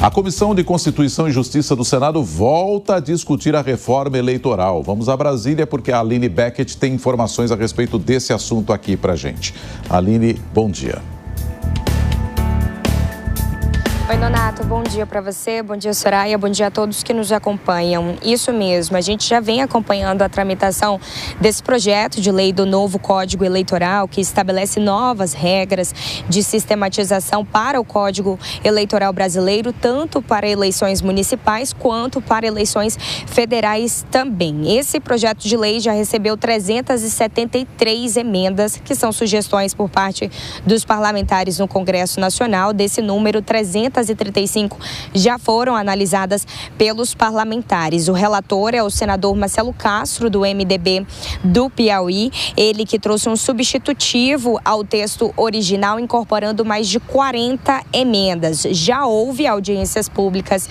A Comissão de Constituição e Justiça do Senado volta a discutir a reforma eleitoral. Vamos a Brasília porque a Aline Beckett tem informações a respeito desse assunto aqui pra gente. Aline, bom dia. Oi, Nonato, bom dia para você, bom dia, Soraya, bom dia a todos que nos acompanham. Isso mesmo, a gente já vem acompanhando a tramitação desse projeto de lei do novo Código Eleitoral, que estabelece novas regras de sistematização para o Código Eleitoral brasileiro, tanto para eleições municipais quanto para eleições federais também. Esse projeto de lei já recebeu 373 emendas, que são sugestões por parte dos parlamentares no Congresso Nacional. Desse número, 335 já foram analisadas pelos parlamentares. O relator é o senador Marcelo Castro, do MDB do Piauí, ele que trouxe um substitutivo ao texto original, incorporando mais de 40 emendas. Já houve audiências públicas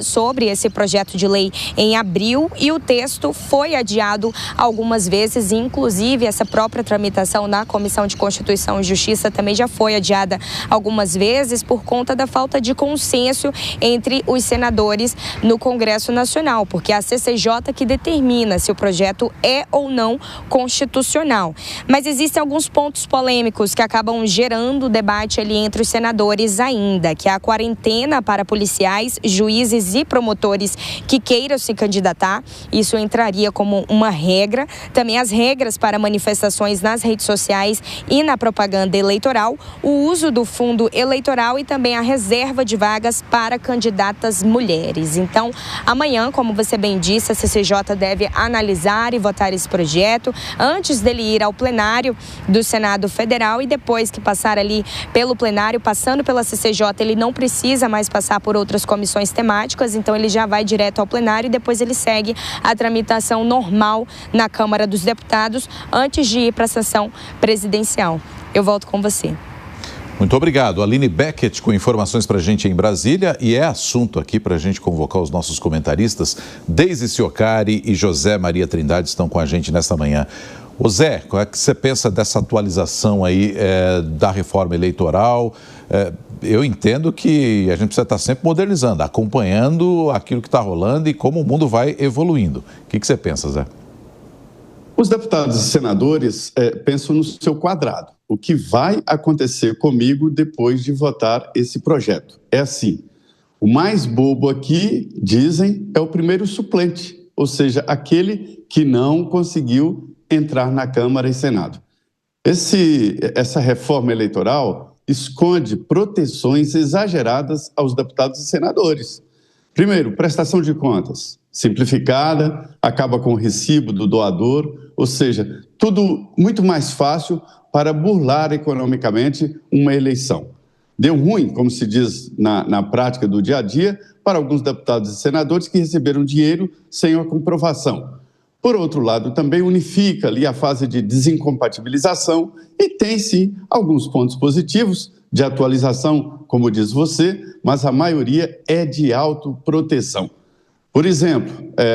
sobre esse projeto de lei em abril e o texto foi adiado algumas vezes, inclusive essa própria tramitação na Comissão de Constituição e Justiça também já foi adiada algumas vezes por conta da falta de consenso entre os senadores no Congresso Nacional, porque é a CCJ que determina se o projeto é ou não constitucional. Mas existem alguns pontos polêmicos que acabam gerando debate ali entre os senadores ainda, que é a quarentena para policiais, juízes e promotores que queiram se candidatar. Isso entraria como uma regra. Também as regras para manifestações nas redes sociais e na propaganda eleitoral, o uso do fundo eleitoral e também a reserva de vagas para candidatas mulheres. Então, amanhã, como você bem disse, a CCJ deve analisar e votar esse projeto antes dele ir ao plenário do Senado Federal e depois que passar ali pelo plenário, passando pela CCJ, ele não precisa mais passar por outras comissões temáticas, então ele já vai direto ao plenário e depois ele segue a tramitação normal na Câmara dos Deputados antes de ir para a sanção presidencial. Eu volto com você. Muito obrigado. Aline Beckett com informações para a gente em Brasília e é assunto aqui para a gente convocar os nossos comentaristas. Deise Ciocari e José Maria Trindade estão com a gente nesta manhã. Ô Zé, qual é que você pensa dessa atualização aí da reforma eleitoral? Eu entendo que a gente precisa estar sempre modernizando, acompanhando aquilo que está rolando e como o mundo vai evoluindo. O que você pensa, Zé? Os deputados e senadores pensam no seu quadrado. O que vai acontecer comigo depois de votar esse projeto? É assim, o mais bobo aqui, dizem, é o primeiro suplente, ou seja, aquele que não conseguiu entrar na Câmara e Senado. Essa reforma eleitoral esconde proteções exageradas aos deputados e senadores. Primeiro, prestação de contas simplificada, acaba com o recibo do doador, ou seja, tudo muito mais fácil para burlar economicamente uma eleição. Deu ruim, como se diz na prática do dia a dia, para alguns deputados e senadores que receberam dinheiro sem a comprovação. Por outro lado, também unifica ali a fase de desincompatibilização e tem, sim, alguns pontos positivos de atualização, como diz você, mas a maioria é de autoproteção. Por exemplo,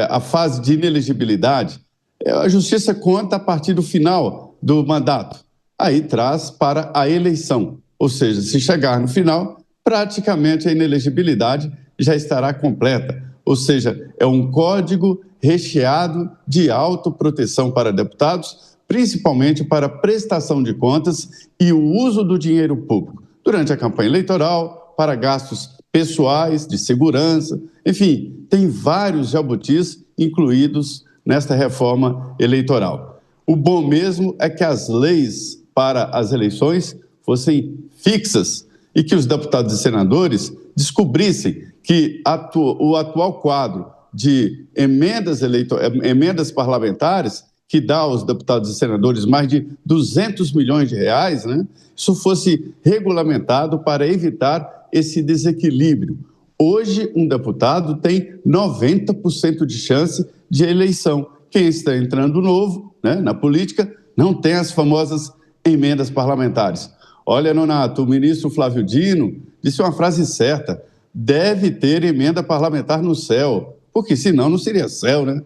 a fase de inelegibilidade, a Justiça conta a partir do final do mandato. Aí traz para a eleição, ou seja, se chegar no final, praticamente a inelegibilidade já estará completa. Ou seja, é um código recheado de autoproteção para deputados, principalmente para prestação de contas e o uso do dinheiro público durante a campanha eleitoral, para gastos pessoais, de segurança, enfim, tem vários jabutis incluídos nesta reforma eleitoral. O bom mesmo é que as leis para as eleições fossem fixas e que os deputados e senadores descobrissem que o atual quadro de emendas parlamentares, que dá aos deputados e senadores mais de 200 milhões de reais, né? Isso fosse regulamentado para evitar esse desequilíbrio. Hoje, um deputado tem 90% de chance de eleição. Quem está entrando novo, né, na política não tem as famosas emendas parlamentares. Olha, Nonato, o ministro Flávio Dino disse uma frase certa: deve ter emenda parlamentar no céu, porque senão não seria céu, né?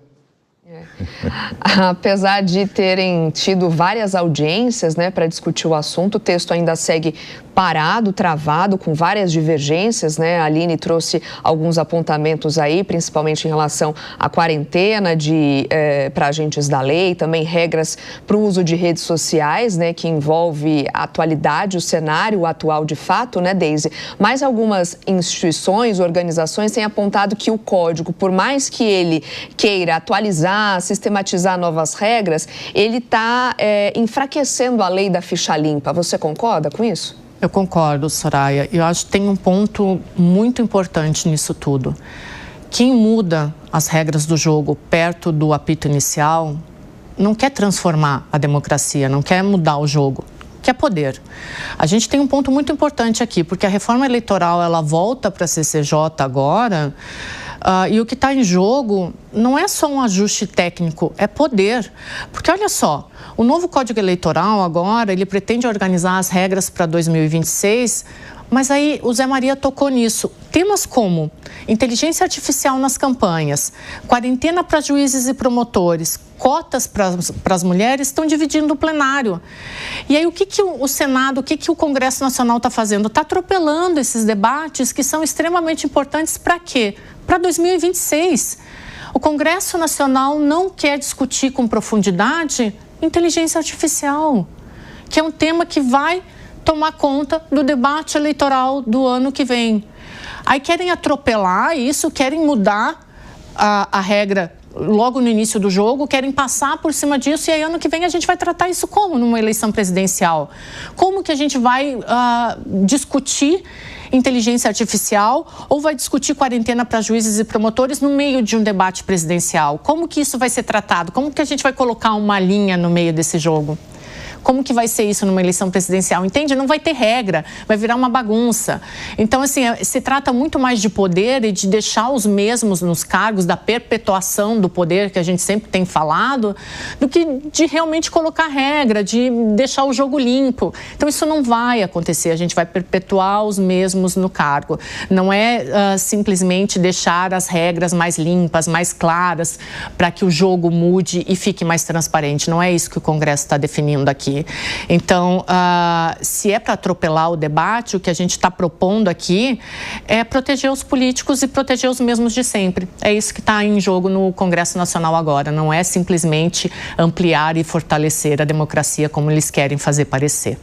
Apesar de terem tido várias audiências, né, para discutir o assunto, o texto ainda segue parado, travado, com várias divergências, né? A Aline trouxe alguns apontamentos aí, principalmente em relação à quarentena para agentes da lei, também regras para o uso de redes sociais, né? Que envolve a atualidade, o cenário atual de fato, né, Deise? Mas algumas instituições, organizações têm apontado que o código, por mais que ele queira atualizar, sistematizar novas regras, ele está enfraquecendo a lei da ficha limpa. Você concorda com isso? Eu concordo, Soraya. Eu acho que tem um ponto muito importante nisso tudo. Quem muda as regras do jogo perto do apito inicial não quer transformar a democracia, não quer mudar o jogo, quer poder. A gente tem um ponto muito importante aqui, porque a reforma eleitoral ela volta para a CCJ agora. E o que está em jogo não é só um ajuste técnico, é poder. Porque olha só, o novo Código Eleitoral agora, ele pretende organizar as regras para 2026, mas aí o Zé Maria tocou nisso. Temas como inteligência artificial nas campanhas, quarentena para juízes e promotores, cotas para as mulheres estão dividindo o plenário. E aí o que o Senado, o que o Congresso Nacional está fazendo? Está atropelando esses debates que são extremamente importantes para quê? Para 2026. O Congresso Nacional não quer discutir com profundidade inteligência artificial, que é um tema que vai tomar conta do debate eleitoral do ano que vem. Aí querem atropelar isso, querem mudar a regra logo no início do jogo, querem passar por cima disso, e aí ano que vem a gente vai tratar isso como numa eleição presidencial? Como que a gente vai discutir inteligência artificial ou vai discutir quarentena para juízes e promotores no meio de um debate presidencial? Como que isso vai ser tratado? Como que a gente vai colocar uma linha no meio desse jogo? Como que vai ser isso numa eleição presidencial? Entende? Não vai ter regra, vai virar uma bagunça. Então, assim, se trata muito mais de poder e de deixar os mesmos nos cargos, da perpetuação do poder que a gente sempre tem falado, do que de realmente colocar regra, de deixar o jogo limpo. Então, isso não vai acontecer, a gente vai perpetuar os mesmos no cargo. Não é simplesmente deixar as regras mais limpas, mais claras, para que o jogo mude e fique mais transparente. Não é isso que o Congresso está definindo aqui. Então, se é para atropelar o debate, o que a gente está propondo aqui é proteger os políticos e proteger os mesmos de sempre. É isso que está em jogo no Congresso Nacional agora. Não é simplesmente ampliar e fortalecer a democracia como eles querem fazer parecer.